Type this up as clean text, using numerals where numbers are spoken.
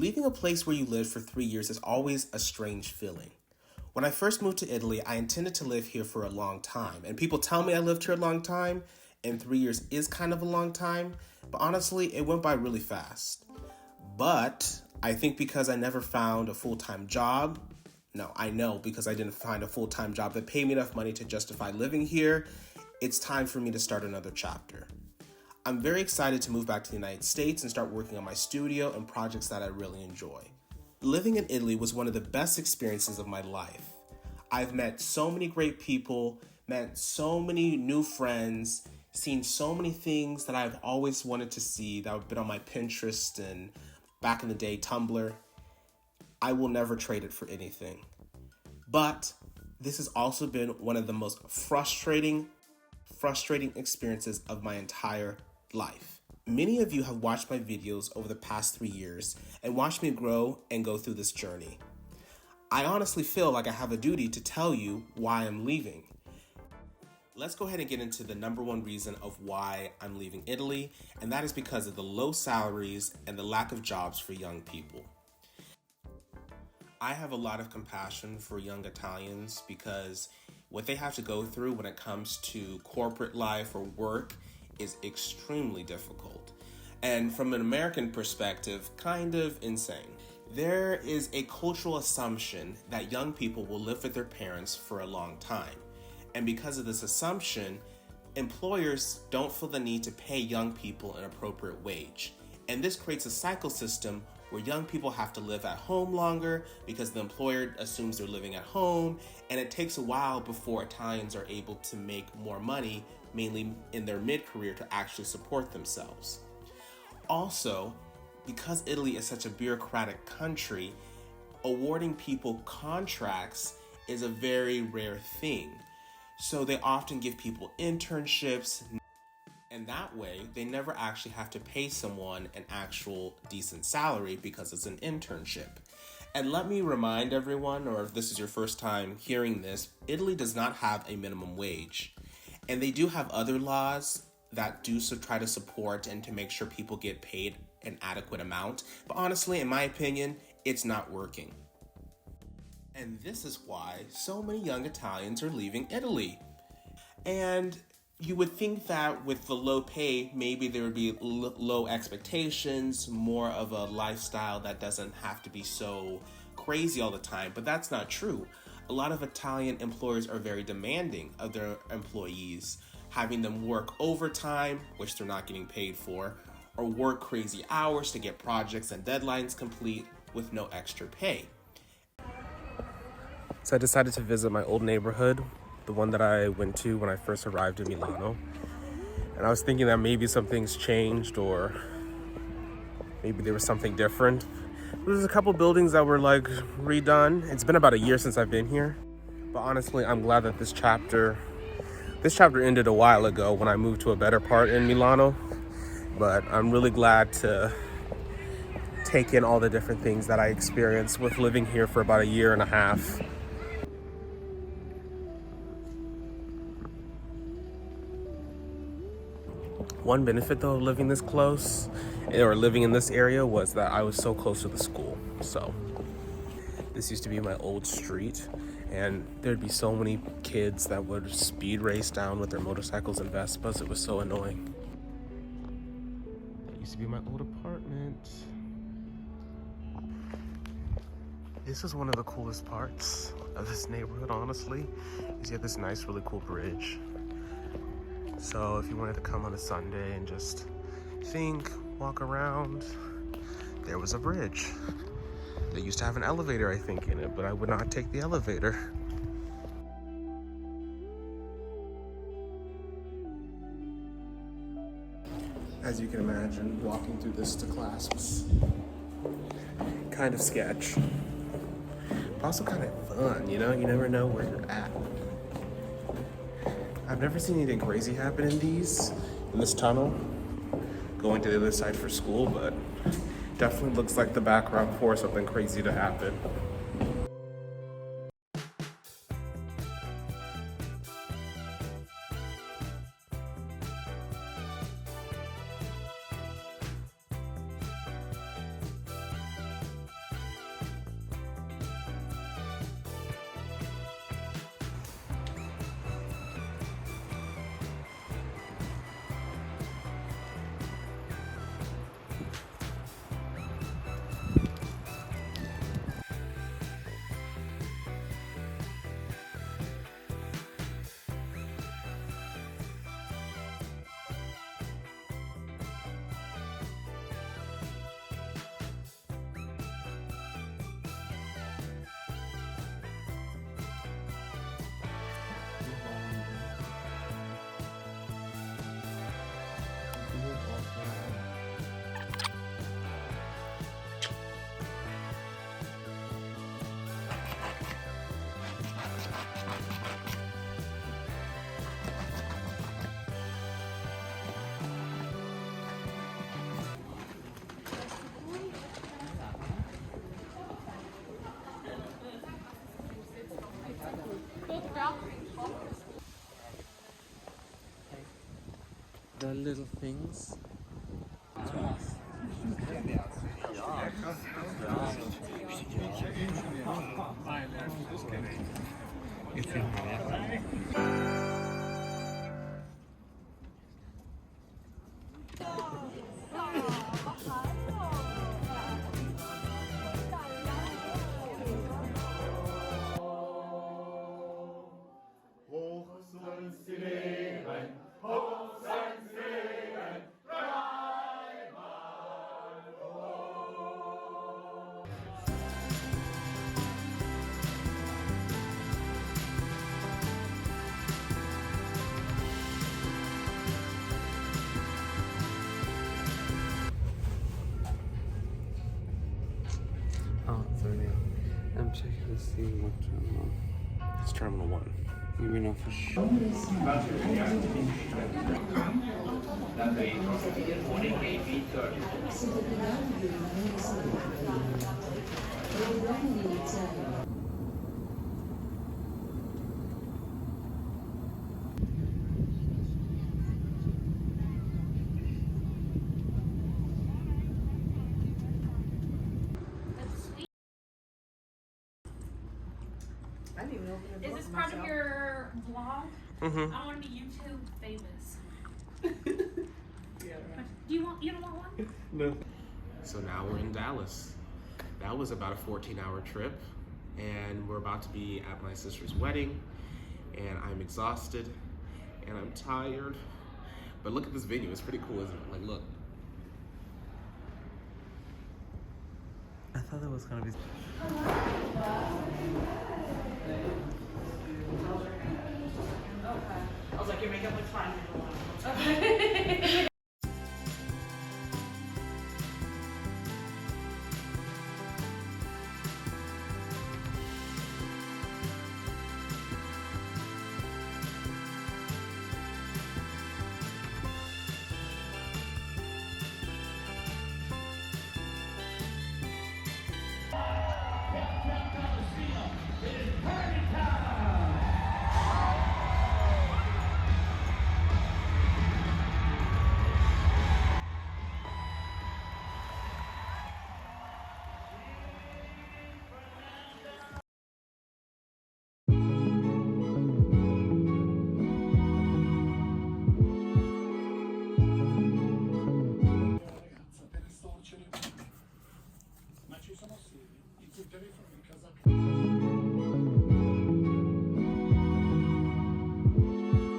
Leaving a place where you lived for 3 years is always a strange feeling. When I first moved to Italy, I intended to live here for a long time. And people tell me I lived here a long time, and 3 years is kind of a long time. But honestly, it went by really fast. But I think because I never found a full-time job, I know because I didn't find a full-time job that paid me enough money to justify living here, it's time for me to start another chapter. I'm very excited to move back to the United States and start working on my studio and projects that I really enjoy. Living in Italy was one of the best experiences of my life. I've met so many great people, met so many new friends, seen so many things that I've always wanted to see that have been on my Pinterest and back in the day, Tumblr. I will never trade it for anything. But this has also been one of the most frustrating experiences of my entire life. Many of you have watched my videos over the past 3 years and watched me grow and go through this journey. I honestly feel like I have a duty to tell you why I'm leaving. Let's go ahead and get into the number one reason of why I'm leaving Italy, and that is because of the low salaries and the lack of jobs for young people. I have a lot of compassion for young Italians because what they have to go through when it comes to corporate life or work is extremely difficult. And from an American perspective, kind of insane. There is a cultural assumption that young people will live with their parents for a long time. And because of this assumption, employers don't feel the need to pay young people an appropriate wage. And this creates a cycle system where young people have to live at home longer because the employer assumes they're living at home, and it takes a while before Italians are able to make more money, mainly in their mid-career, to actually support themselves. Also, because Italy is such a bureaucratic country, awarding people contracts is a very rare thing. So they often give people internships, and that way they never actually have to pay someone an actual decent salary because it's an internship. And let me remind everyone, or if this is your first time hearing this, Italy does not have a minimum wage. And they do have other laws that do try to support and to make sure people get paid an adequate amount. But honestly, in my opinion, it's not working. And this is why so many young Italians are leaving Italy. And you would think that with the low pay, maybe there would be low expectations, more of a lifestyle that doesn't have to be so crazy all the time, but that's not true. A lot of Italian employers are very demanding of their employees, having them work overtime, which they're not getting paid for, or work crazy hours to get projects and deadlines complete with no extra pay. So I decided to visit my old neighborhood, the one that I went to when I first arrived in Milano. And I was thinking that maybe some things changed, or maybe there was something different. There's a couple buildings that were redone. It's been about a year since I've been here. But honestly, I'm glad that this chapter ended a while ago when I moved to a better part in Milano. But I'm really glad to take in all the different things that I experienced with living here for about a year and a half. One benefit though of living this close, or living in this area, was that I was so close to the school. So this used to be my old street, and there'd be so many kids that would speed race down with their motorcycles and Vespas. It was so annoying. That used to be my old apartment. This is one of the coolest parts of this neighborhood, honestly, is you have this nice, really cool bridge. So if you wanted to come on a Sunday and just walk around, there was a bridge. They used to have an elevator, I think, in it, but I would not take the elevator. As you can imagine, walking through this to class was kind of sketch. But also kind of fun, you never know where you're at. I've never seen anything crazy happen in this tunnel, going to the other side for school, but definitely looks like the background for something crazy to happen. The little things. Oh, it's already out. I'm checking to see what terminal. It's Terminal 1. You know for sure. Is this part of your vlog? Mm-hmm. I want to be YouTube famous. You don't want one? No. So now we're in Dallas. That was about a 14-hour trip, and we're about to be at my sister's wedding, and I'm exhausted, and I'm tired. But look at this venue, it's pretty cool, isn't it? Like, look. I thought that was gonna be. I was like, your makeup looks fine. Ma ci sono sedi in cui telefono in casa.